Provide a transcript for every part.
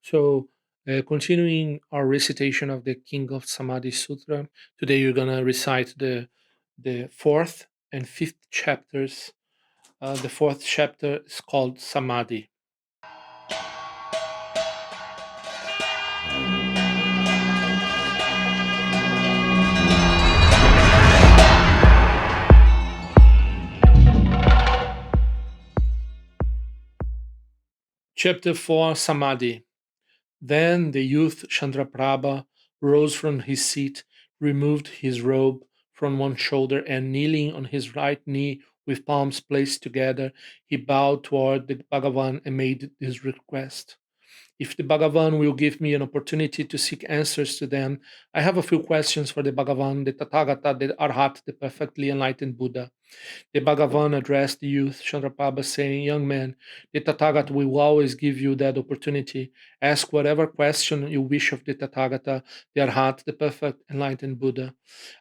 So, continuing our recitation of the King of Samadhis Sutra, today you're gonna recite the fourth and fifth chapters. The fourth chapter is called Samadhi. Chapter 4, Samadhi. Then the youth Chandraprabha rose from his seat, removed his robe from one shoulder, and kneeling on his right knee with palms placed together, he bowed toward the Bhagavan and made this request. If the Bhagavan will give me an opportunity to seek answers to them, I have a few questions for the Bhagavan, the Tathagata, the Arhat, the perfectly enlightened Buddha. The Bhagavan addressed the youth Chandraprabha, saying, "Young man, the Tathagata will always give you that opportunity. Ask whatever question you wish of the Tathagata, the Arhat, the perfect enlightened Buddha."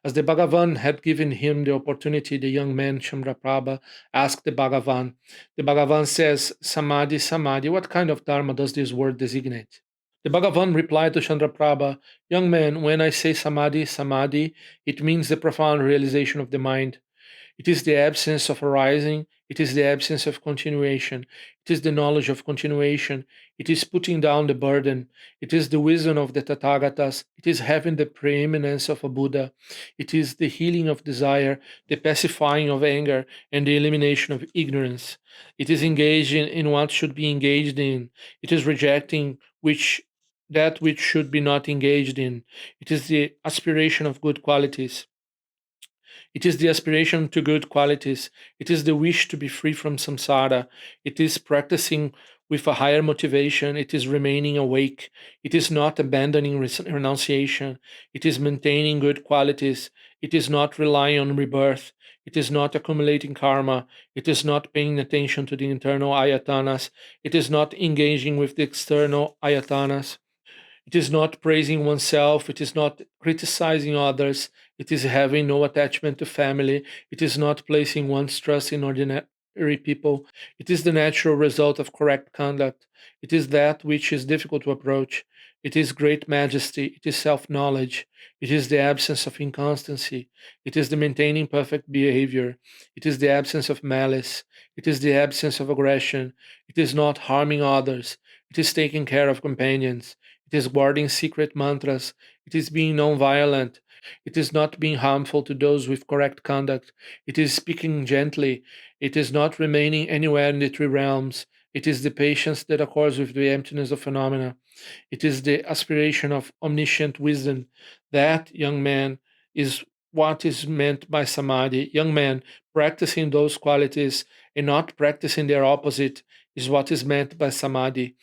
As the Bhagavan had given him the opportunity, the young man Chandraprabha asked the Bhagavan. The Bhagavan says, "Samadhi, Samadhi, what kind of Dharma does this word designate?" The Bhagavan replied to Chandraprabha, "Young man, when I say Samadhi, Samadhi, it means the profound realization of the mind. It is the absence of arising. It is the absence of continuation. It is the knowledge of continuation. It is putting down the burden. It is the wisdom of the Tathagatas. It is having the preeminence of a Buddha. It is the healing of desire, the pacifying of anger, and the elimination of ignorance. It is engaging in what should be engaged in. It is rejecting which should be not engaged in. It is the aspiration of good qualities. It is the aspiration to good qualities. It is the wish to be free from samsara. It is practicing with a higher motivation. It is remaining awake. It is not abandoning renunciation. It is maintaining good qualities. It is not relying on rebirth. It is not accumulating karma. It is not paying attention to the internal ayatanas. It is not engaging with the external ayatanas. It is not praising oneself. It is not criticizing others. It is having no attachment to family. It is not placing one's trust in ordinary people. It is the natural result of correct conduct. It is that which is difficult to approach. It is great majesty. It is self knowledge. It is the absence of inconstancy. It is the maintaining perfect behavior. It is the absence of malice. It is the absence of aggression. It is not harming others. It is taking care of companions. It is guarding secret mantras. It is being non-violent. It is not being harmful to those with correct conduct. It is speaking gently. It is not remaining anywhere in the three realms. It is the patience that accords with the emptiness of phenomena. It is the aspiration of omniscient wisdom. That, young man, is what is meant by samadhi. Young man, practicing those qualities and not practicing their opposite is what is meant by samadhi.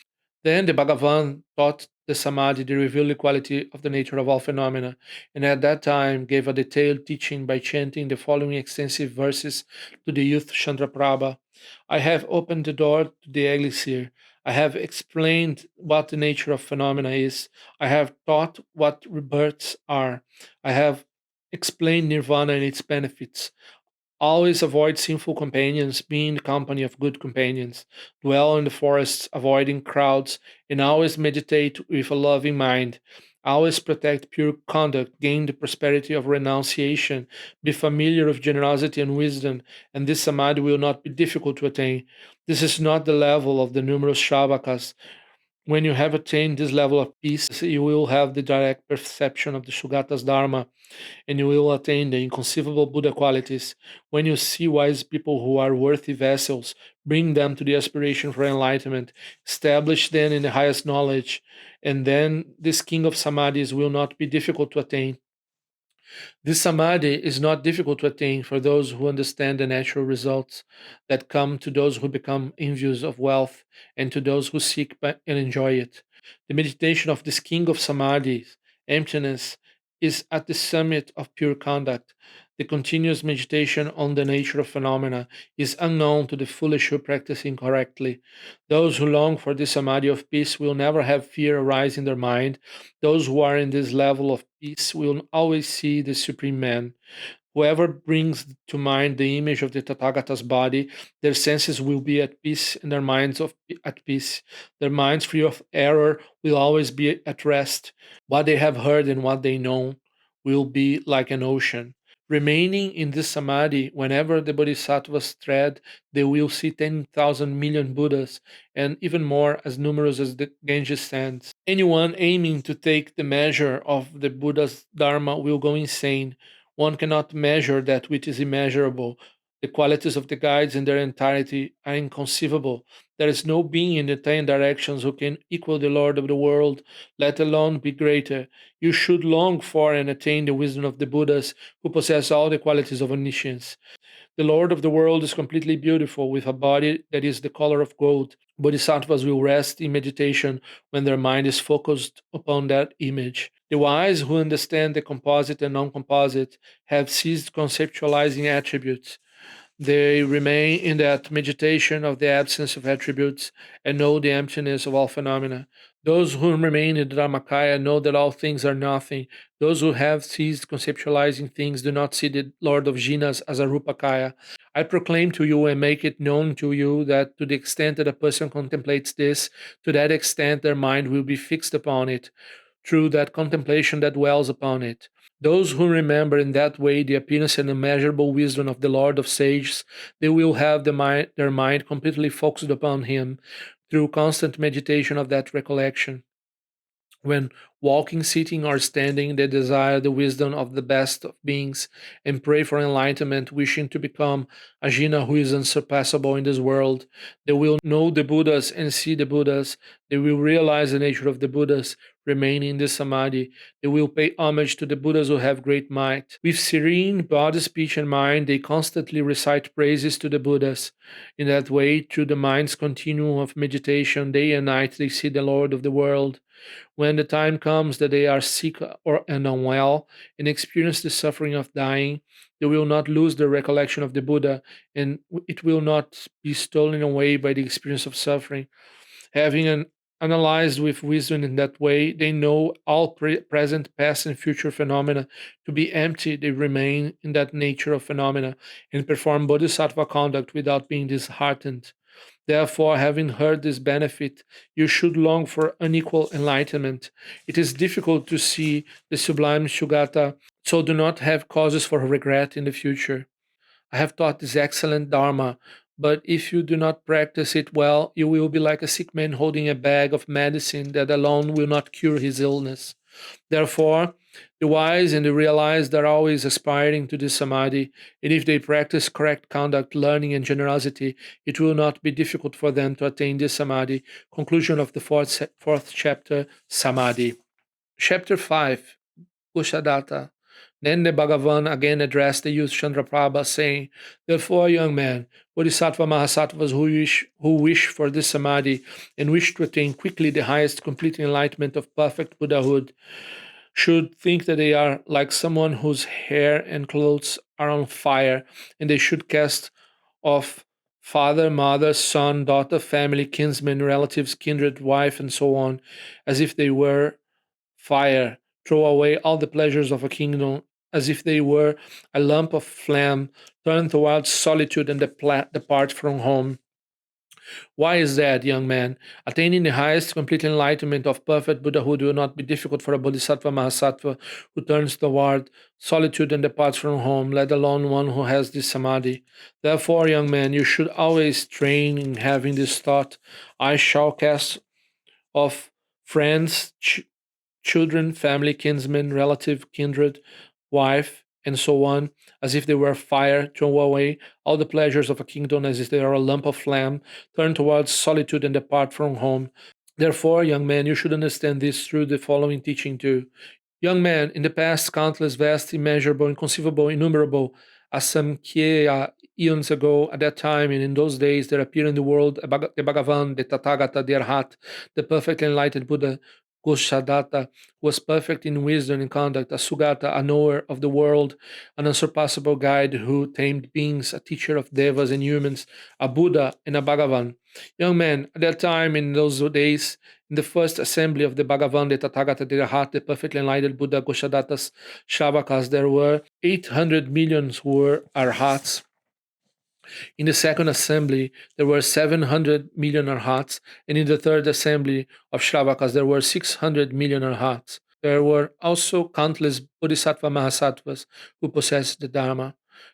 Then the Bhagavan taught the Samadhi the revealed quality of the nature of all phenomena, and at that time gave a detailed teaching by chanting the following extensive verses to the youth Chandraprabha. I have opened the door to the elixir. I have explained what the nature of phenomena is. I have taught what rebirths are. I have explained nirvana and its benefits. Always avoid sinful companions, be in the company of good companions. Dwell in the forests, avoiding crowds, and always meditate with a loving mind. Always protect pure conduct, gain the prosperity of renunciation, be familiar with generosity and wisdom, and this samadhi will not be difficult to attain. This is not the level of the numerous shavakas. When you have attained this level of peace, you will have the direct perception of the Sugata's Dharma, and you will attain the inconceivable Buddha qualities. When you see wise people who are worthy vessels, bring them to the aspiration for enlightenment, establish them in the highest knowledge, and then this king of samadhis will not be difficult to attain. This samadhi is not difficult to attain for those who understand the natural results that come to those who become envious of wealth and to those who seek and enjoy it. The meditation of this king of samadhis, emptiness, is at the summit of pure conduct. The continuous meditation on the nature of phenomena is unknown to the foolish who practice incorrectly. Those who long for this samadhi of peace will never have fear arise in their mind. Those who are in this level of peace will always see the Supreme Man. Whoever brings to mind the image of the Tathagata's body, their senses will be at peace and their minds at peace. Their minds free of error will always be at rest. What they have heard and what they know will be like an ocean. Remaining in this samadhi, whenever the bodhisattvas tread, they will see 10,000 million Buddhas, and even more, as numerous as the Ganges sands. Anyone aiming to take the measure of the Buddha's Dharma will go insane. One cannot measure that which is immeasurable. The qualities of the guides in their entirety are inconceivable. There is no being in the 10 directions who can equal the Lord of the world, let alone be greater. You should long for and attain the wisdom of the Buddhas who possess all the qualities of omniscience. The Lord of the world is completely beautiful, with a body that is the color of gold. Bodhisattvas will rest in meditation when their mind is focused upon that image. The wise who understand the composite and non composite have ceased conceptualizing attributes. They remain in that meditation of the absence of attributes and know the emptiness of all phenomena. Those who remain in the Dharmakaya know that all things are nothing. Those who have ceased conceptualizing things do not see the Lord of Jinas as a Rupakaya. I proclaim to you and make it known to you that to the extent that a person contemplates this, to that extent their mind will be fixed upon it, through that contemplation that dwells upon it. Those who remember in that way the appearance and immeasurable wisdom of the Lord of Sages, they will have their mind completely focused upon Him through constant meditation of that recollection. When walking, sitting, or standing, they desire the wisdom of the best of beings and pray for enlightenment, wishing to become a Jina who is unsurpassable in this world. They will know the Buddhas and see the Buddhas. They will realize the nature of the Buddhas, remaining in this samadhi. They will pay homage to the Buddhas who have great might. With serene body, speech, and mind, they constantly recite praises to the Buddhas. In that way, through the mind's continuum of meditation, day and night, they see the Lord of the world. When the time comes that they are sick or and unwell and experience the suffering of dying, they will not lose the recollection of the Buddha, and it will not be stolen away by the experience of suffering. Having analyzed with wisdom in that way, they know all present, past, and future phenomena to be empty. They remain in that nature of phenomena and perform bodhisattva conduct without being disheartened. Therefore, having heard this benefit, you should long for unequal enlightenment. It is difficult to see the sublime Sugata, so do not have causes for regret in the future. I have taught this excellent Dharma, but if you do not practice it well, you will be like a sick man holding a bag of medicine that alone will not cure his illness. Therefore, the wise and the realized are always aspiring to this samadhi, and if they practice correct conduct, learning, and generosity, it will not be difficult for them to attain this samadhi. Conclusion of the fourth chapter, Samadhi. Chapter 5, Kushadatta. Then the Bhagavan again addressed the youth Chandraprabha, saying, therefore, young man, Bodhisattva Mahasattvas who wish for this samadhi and wish to attain quickly the highest complete enlightenment of perfect Buddhahood should think that they are like someone whose hair and clothes are on fire, and they should cast off father, mother, son, daughter, family, kinsmen, relatives, kindred, wife, and so on, as if they were fire, throw away all the pleasures of a kingdom as if they were a lump of phlegm, turn towards solitude and depart from home. Why is that, young man? Attaining the highest complete enlightenment of perfect Buddhahood will not be difficult for a Bodhisattva Mahasattva who turns toward solitude and departs from home, let alone one who has this samadhi. Therefore, young man, you should always train in having this thought: I shall cast off friends, children, family, kinsmen, relative, kindred, wife, and so on, as if they were fire, throw away all the pleasures of a kingdom as if they are a lump of phlegm, turn towards solitude and depart from home. Therefore, young man, you should understand this through the following teaching too. Young man, in the past, countless, vast, immeasurable, inconceivable, innumerable, asamkhya eons ago, at that time and in those days, there appeared in the world the Bhagavan, the Tathagata, the Arhat, the perfect enlightened Buddha, Gosadatta was perfect in wisdom and conduct, a Sugata, a knower of the world, an unsurpassable guide who tamed beings, a teacher of devas and humans, a Buddha and a Bhagavan. Young man, at that time, in those days, in the first assembly of the Bhagavan, the Tathagata, the Rahat, the perfectly enlightened Buddha, Goshadatas, Shavakas, there were 800 millions who were Arhats. In the second assembly, there were 700 million arhats, and in the third assembly of Shravakas, there were 600 million arhats. There were also countless bodhisattva mahasattvas who possessed the Dharma.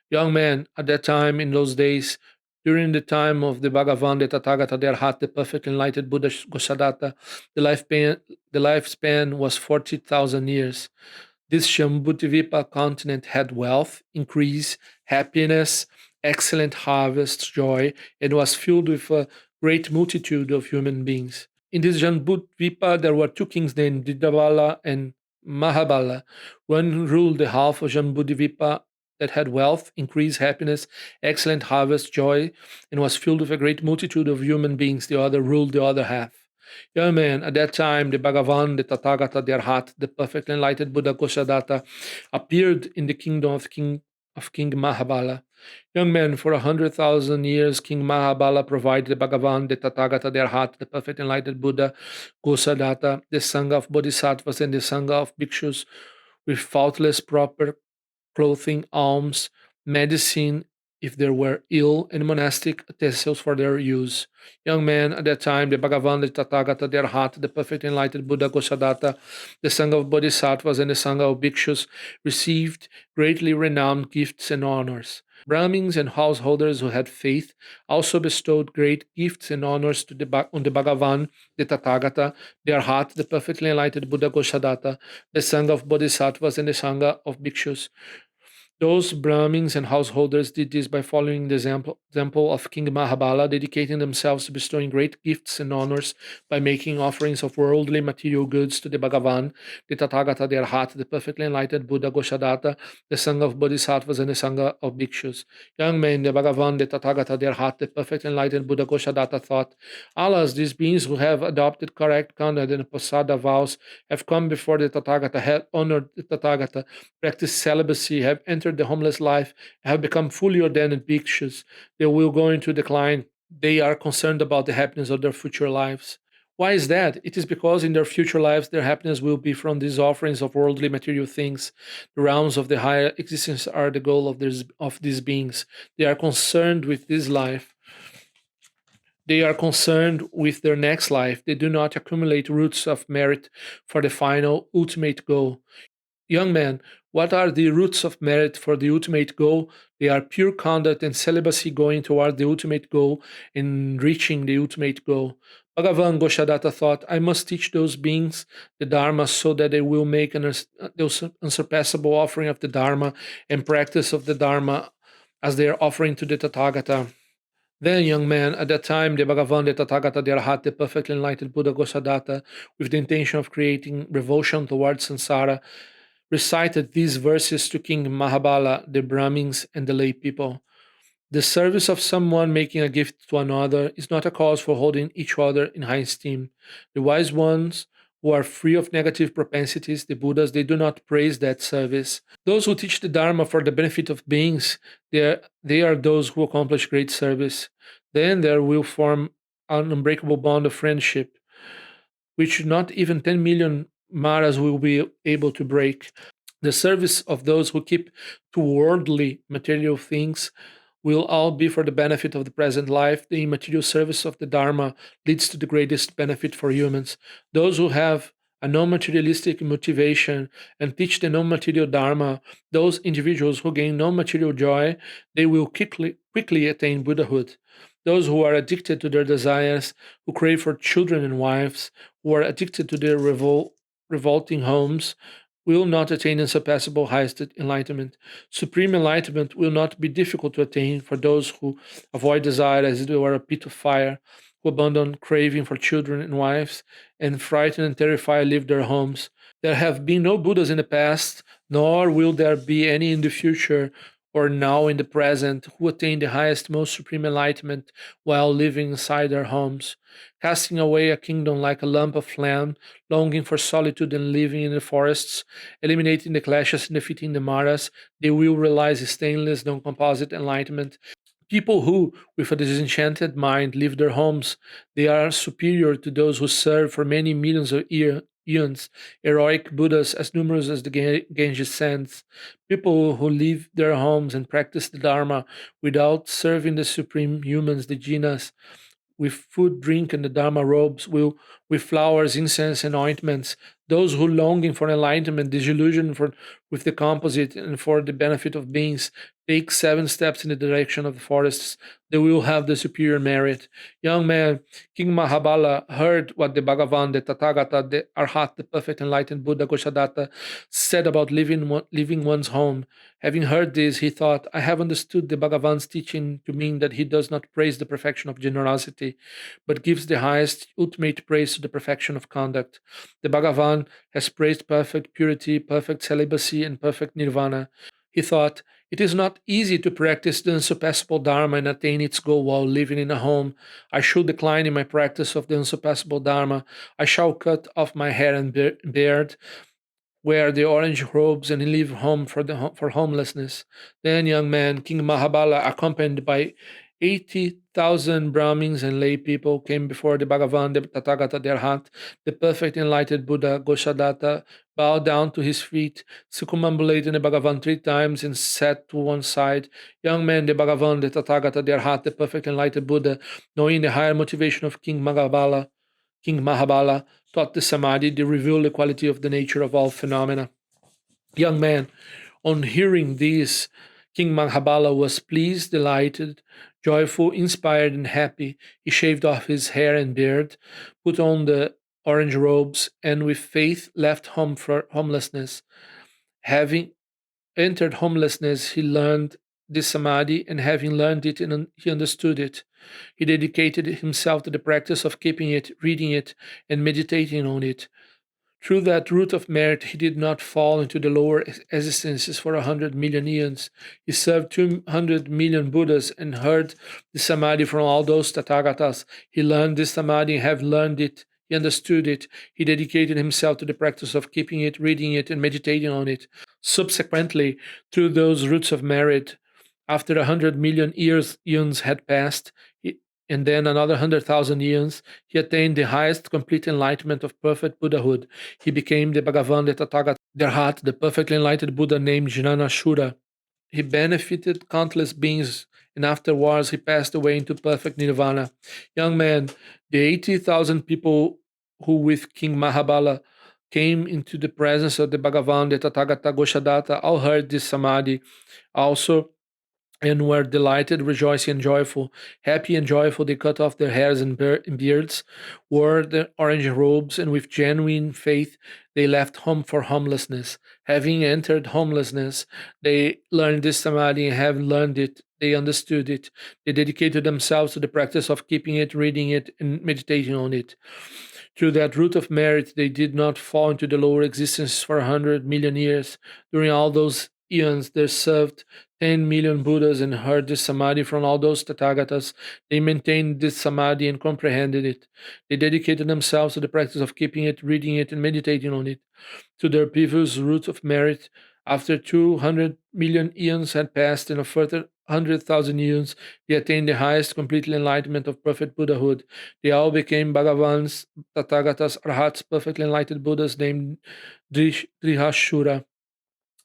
Young men, at that time, in those days, during the time of the Bhagavan, the Tathagata, the Arhat, the perfect enlightened Buddha Gosadatta, the lifespan was 40,000 years. This Shambhudvipa continent had wealth, increase, happiness, excellent harvest, joy, and was filled with a great multitude of human beings. In this Jambudvipa, there were two kings named Didabala and Mahabala. One ruled the half of Jambudvipa that had wealth, increase, happiness, excellent harvest, joy, and was filled with a great multitude of human beings. The other ruled the other half. Young man, at that time, the Bhagavan, the Tathagata, the Arhat, the perfect enlightened Buddha Gosadatta, appeared in the kingdom of King Mahabala. Young man, for 100,000 years, King Mahabala provided the Bhagavan, the Tathagata, the Arhat, the perfect enlightened Buddha Gosadatta, the Sangha of Bodhisattvas, and the Sangha of Bhikshus with faultless proper clothing, alms, medicine if they were ill, and monastic utensils for their use. Young man, at that time, the Bhagavan, the Tathagata, the Arhat, the perfect enlightened Buddha Gosadatta, the Sangha of Bodhisattvas, and the Sangha of Bhikshus received greatly renowned gifts and honors. Brahmins and householders who had faith also bestowed great gifts and honors on the Bhagavan, the Tathagata, the Arhat, the perfectly enlightened Buddha Gosadatta, the Sangha of Bodhisattvas, and the Sangha of Bhikshus. Those Brahmins and householders did this by following the example of King Mahabala, dedicating themselves to bestowing great gifts and honors by making offerings of worldly material goods to the Bhagavan, the Tathagata, the Arhat, the perfectly enlightened Buddha Gosadatta, the Sangha of Bodhisattvas, and the Sangha of Bhikshus. Young men, the Bhagavan, the Tathagata, the Arhat, the perfect enlightened Buddha Gosadatta thought, alas, these beings who have adopted correct conduct and pasada vows have come before the Tathagata, have honored the Tathagata, practiced celibacy, have entered the homeless life, have become fully ordained bhikshus. They will go into decline. They are concerned about the happiness of their future lives. Why is that? It is because in their future lives, their happiness will be from these offerings of worldly material things. The realms of the higher existence are the goal of these beings. They are concerned with this life. They are concerned with their next life. They do not accumulate roots of merit for the final, ultimate goal. Young man, what are the roots of merit for the ultimate goal? They are pure conduct and celibacy going toward the ultimate goal and reaching the ultimate goal. Bhagavan Goshadatta thought, I must teach those beings the Dharma so that they will make an unsurpassable offering of the Dharma and practice of the Dharma as they are offering to the Tathagata. Then, young man, at that time, the Bhagavan, the Tathagata, the Arhat, the perfectly enlightened Buddha Gosadatta, with the intention of creating revulsion towards samsara, recited these verses to King Mahabala, the Brahmins, and the lay people. The service of someone making a gift to another is not a cause for holding each other in high esteem. The wise ones who are free of negative propensities, the Buddhas, they do not praise that service. Those who teach the Dharma for the benefit of beings, they are those who accomplish great service. Then there will form an unbreakable bond of friendship, which not even 10 million maras will be able to break. The service of those who keep to worldly material things will all be for the benefit of the present life. The immaterial service of the Dharma leads to the greatest benefit for humans. Those who have a non-materialistic motivation and teach the non-material Dharma, those individuals who gain non-material joy, they will quickly attain Buddhahood. Those who are addicted to their desires, who crave for children and wives, who are addicted to their revolting homes, will not attain unsurpassable highest enlightenment. Supreme enlightenment will not be difficult to attain for those who avoid desire as if it were a pit of fire, who abandon craving for children and wives, and frighten and terrify leave their homes. There have been no Buddhas in the past, nor will there be any in the future, or now in the present, who attain the highest, most supreme enlightenment while living inside their homes, casting away a kingdom like a lump of flame, longing for solitude and living in the forests, eliminating the clashes and defeating the maras, they will realize stainless, non-composite enlightenment. People who, with a disenchanted mind, leave their homes, they are superior to those who serve for many millions of eons, heroic Buddhas as numerous as the Ganges sands. People who leave their homes and practice the Dharma without serving the supreme humans, the jinas, with food, drink, and the Dharma robes, will with flowers, incense, and ointments. Those who longing for enlightenment, disillusioned with the composite and for the benefit of beings, take 7 steps in the direction of the forests. They will have the superior merit. Young man, King Mahabala heard what the Bhagavan, the Tathagata, the Arhat, the perfect enlightened Buddha Goshadatta said about leaving one's home. Having heard this, he thought, I have understood the Bhagavan's teaching to mean that he does not praise the perfection of generosity, but gives the highest, ultimate praise to the perfection of conduct. The Bhagavan has praised perfect purity, perfect celibacy, and perfect nirvana. He thought, it is not easy to practice the unsurpassable Dharma and attain its goal while living in a home. I should decline in my practice of the unsurpassable Dharma. I shall cut off my hair and beard, wear the orange robes, and leave home for homelessness. Then, young man, King Mahabala, accompanied by 80,000 Brahmins and lay people, came before the Bhagavan, the Tathagata, the Arhat, the perfect enlightened Buddha, Goshadatta, bowed down to his feet, circumambulated the Bhagavan 3 times, and sat to one side. Young man, the Bhagavan, the Tathagata, the Arhat, the perfect enlightened Buddha, knowing the higher motivation of King Mahabala, taught the Samadhi, they reveal the quality of the nature of all phenomena. Young man, on hearing this, King Mahabala was pleased, delighted, joyful, inspired, and happy. He shaved off his hair and beard, put on the orange robes, and with faith left home for homelessness. Having entered homelessness, he learned this samadhi, and having learned it, he understood it. He dedicated himself to the practice of keeping it, reading it, and meditating on it. Through that root of merit, he did not fall into the lower existences for 100 million eons. He served 200 million Buddhas and heard the samadhi from all those Tathagatas. He learned this samadhi and have learned it. He understood it. He dedicated himself to the practice of keeping it, reading it, and meditating on it. Subsequently, through those roots of merit, after 100 million eons had passed, and then another 100,000 eons, he attained the highest complete enlightenment of perfect Buddhahood. He became the Bhagavan, the Tathagata, the Arhat, the perfectly enlightened Buddha named Jnanashura. He benefited countless beings, and afterwards he passed away into perfect nirvana. Young man, the 80,000 people who with King Mahabala came into the presence of the Bhagavan, the Tathagata Goshadatta, all heard this samadhi also, and were delighted, rejoicing, and joyful. Happy and joyful, they cut off their hairs and beards, wore the orange robes, and with genuine faith, they left home for homelessness. Having entered homelessness, they learned this samadhi, and having learned it, they understood it. They dedicated themselves to the practice of keeping it, reading it, and meditating on it. Through that root of merit, they did not fall into the lower existence for 100 million years. During all those eons, they served 10 million Buddhas and heard this samadhi from all those Tathagatas. They maintained this samadhi and comprehended it. They dedicated themselves to the practice of keeping it, reading it, and meditating on it. To their previous root of merit, after 200 million eons had passed and a further 100,000 eons, they attained the highest complete enlightenment of perfect Buddhahood. They all became Bhagavans, Tathagatas, Arhats, perfectly enlightened Buddhas named Drihashura.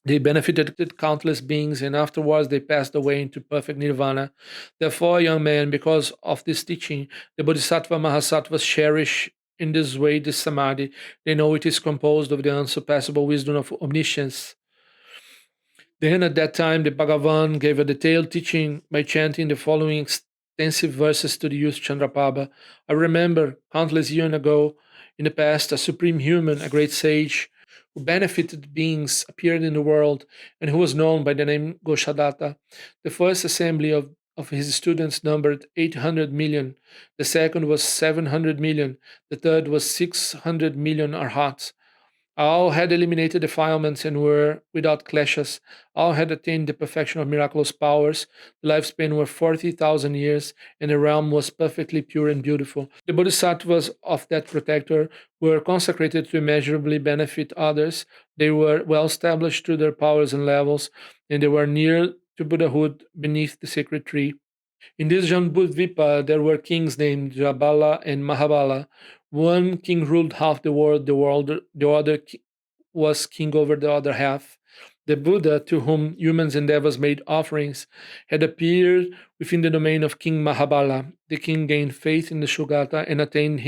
They benefited countless beings, and afterwards they passed away into perfect nirvana. Therefore, young man, because of this teaching, the Bodhisattva Mahasattvas cherish in this way this samadhi. They know it is composed of the unsurpassable wisdom of omniscience. Then at that time, the Bhagavan gave a detailed teaching by chanting the following extensive verses to the youth Chandraprabha. I remember countless years ago, in the past, a supreme human, a great sage, who benefited beings appeared in the world and who was known by the name Goshadatta. The first assembly of his students numbered 800 million, the second was 700 million, the third was 600 million arhats. All had eliminated defilements and were without clashes. All had attained the perfection of miraculous powers. The lifespan was 40,000 years, and the realm was perfectly pure and beautiful. The bodhisattvas of that protector were consecrated to immeasurably benefit others. They were well established through their powers and levels, and they were near to Buddhahood beneath the sacred tree. In this Jambudvipa, there were kings named Jabala and Mahabala. One king ruled half the other was king over the other half. The Buddha, to whom humans and devas made offerings, had appeared within the domain of King Mahabala. The king gained faith in the Shugata and attended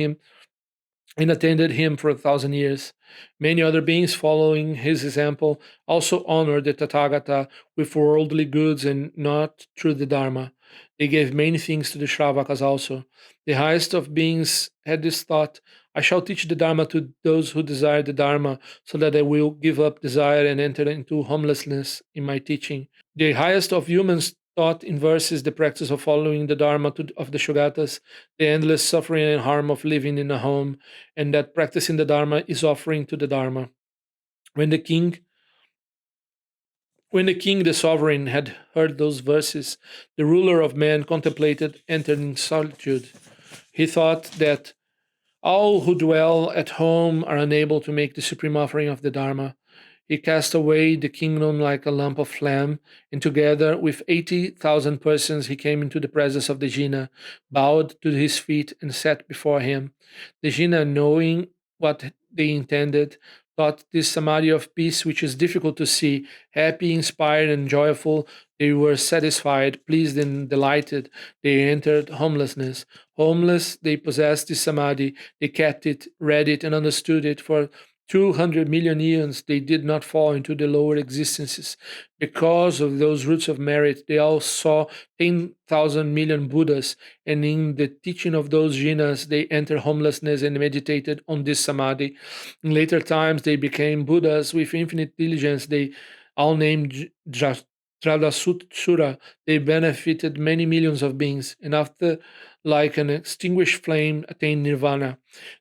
him for 1,000 years. Many other beings, following his example, also honored the Tathagata with worldly goods and not through the Dharma. They gave many things to the Shravakas also. The highest of beings had this thought: I shall teach the Dharma to those who desire the Dharma, so that they will give up desire and enter into homelessness in my teaching. The highest of humans taught in verses the practice of following the Dharma of the Shugatas, the endless suffering and harm of living in a home, and that practicing the Dharma is offering to the Dharma. When the king, when the king, the sovereign, had heard those verses, the ruler of men contemplated entering solitude. He thought that all who dwell at home are unable to make the supreme offering of the Dharma. He cast away the kingdom like a lump of phlegm, and together with 80,000 persons he came into the presence of the Jina, bowed to his feet, and sat before him. The Jina, knowing what they intended, thought this samadhi of peace, which is difficult to see, happy, inspired, and joyful. They were satisfied, pleased, and delighted. They entered homelessness. Homeless, they possessed this samadhi. They kept it, read it, and understood it for 200 million years. They did not fall into the lower existences. Because of those roots of merit, they all saw 10,000 million Buddhas, and in the teaching of those jinas, they entered homelessness and meditated on this samadhi. In later times, they became Buddhas with infinite diligence. They all named Sura. They benefited many millions of beings, and after, like an extinguished flame, attained nirvana.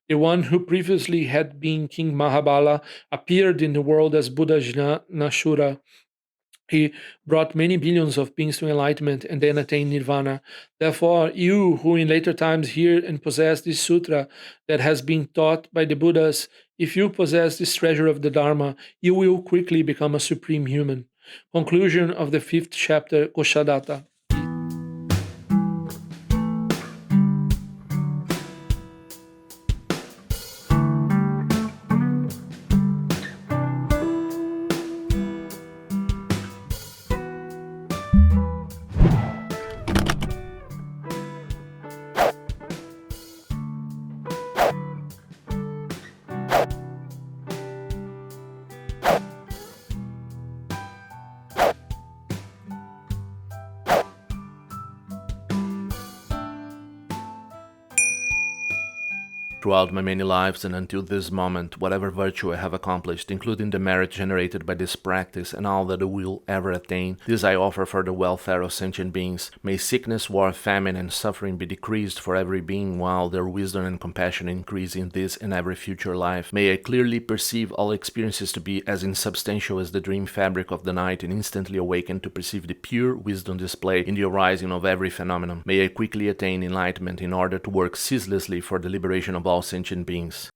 The one who previously had been King Mahabala appeared in the world as Buddha Nashura. He brought many billions of beings to enlightenment and then attained nirvana. Therefore, you who in later times hear and possess this sutra that has been taught by the Buddhas, if you possess this treasure of the Dharma, you will quickly become a supreme human. Conclusion of the fifth chapter, Koshadatta. Throughout my many lives and until this moment, whatever virtue I have accomplished, including the merit generated by this practice and all that I will ever attain, this I offer for the welfare of sentient beings. May sickness, war, famine, and suffering be decreased for every being, while their wisdom and compassion increase in this and every future life. May I clearly perceive all experiences to be as insubstantial as the dream fabric of the night, and instantly awaken to perceive the pure wisdom displayed in the arising of every phenomenon. May I quickly attain enlightenment in order to work ceaselessly for the liberation of all sentient beings.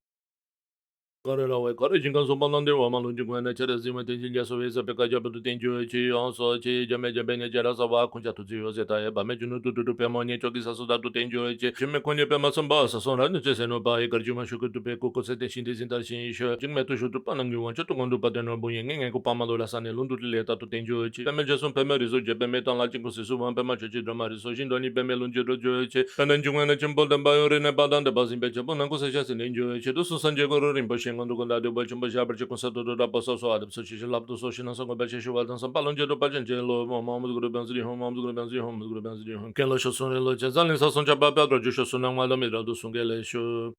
Quando guardate poi c'è un po' c'è constato da posso so ad so ci l'abdo so ci non so come c'è dan san palon je do pa chen lo mo mo gru ban zi ho mo gru ban zi ho mo gru ban zi ho ken lo sho son lo che zan sa son cha ba ba do ju sho son na ma do mi do sun ge le sho